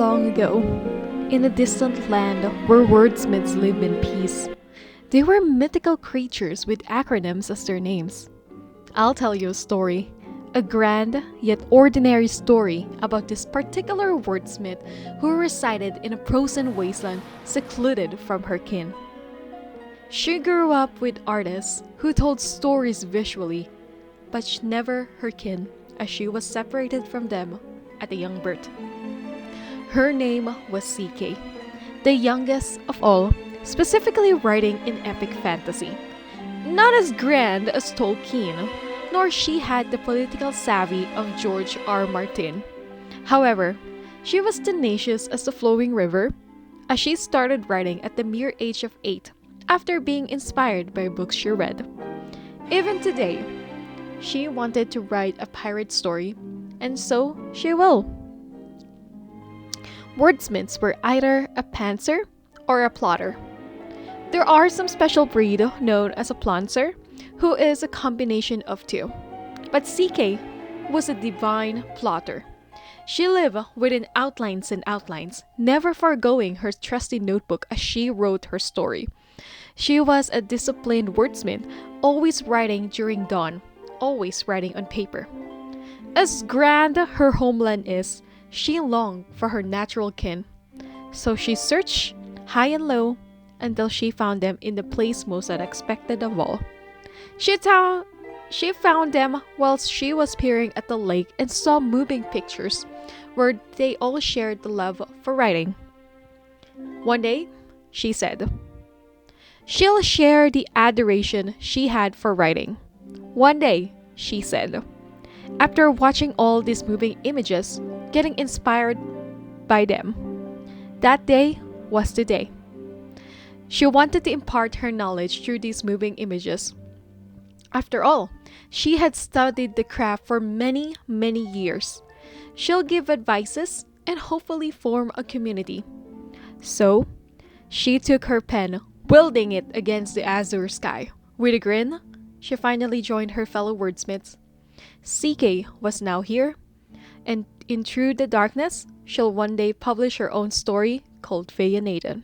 long ago, in a distant land where wordsmiths lived in peace, they were mythical creatures with acronyms as their names. I'll tell you a story, a grand yet ordinary story about this particular wordsmith who resided in a frozen wasteland secluded from her kin. She grew up with artists who told stories visually, but never her kin, as she was separated from them at a young birth. Her name was CK, the youngest of all, specifically writing in epic fantasy. Not as grand as Tolkien, nor she had the political savvy of George R. Martin. However, she was tenacious as the flowing river, as she started writing at the mere age of 8 after being inspired by books she read. Even today, she wanted to write a pirate story, and so she will. Wordsmiths were either a pantser or a plotter. There are some special breed known as a plonzer, who is a combination of two. But CK was a divine plotter. She lived within outlines and outlines, never foregoing her trusty notebook as she wrote her story. She was a disciplined wordsmith, always writing during dawn, always writing on paper. As grand her homeland is, she longed for her natural kin. So she searched high and low until she found them in the place most unexpected of all. She found them whilst she was peering at the lake and saw moving pictures where they all shared the love for writing. One day, she said, she'll share the adoration she had for writing. One day, she said, after watching all these moving images, getting inspired by them. That day was the day. She wanted to impart her knowledge through these moving images. After all, she had studied the craft for many, many years. She'll give advices and hopefully form a community. So, she took her pen, wielding it against the azure sky. With a grin, she finally joined her fellow wordsmiths. CK was now here, and in Through the Darkness, she'll one day publish her own story called Feyenoorden.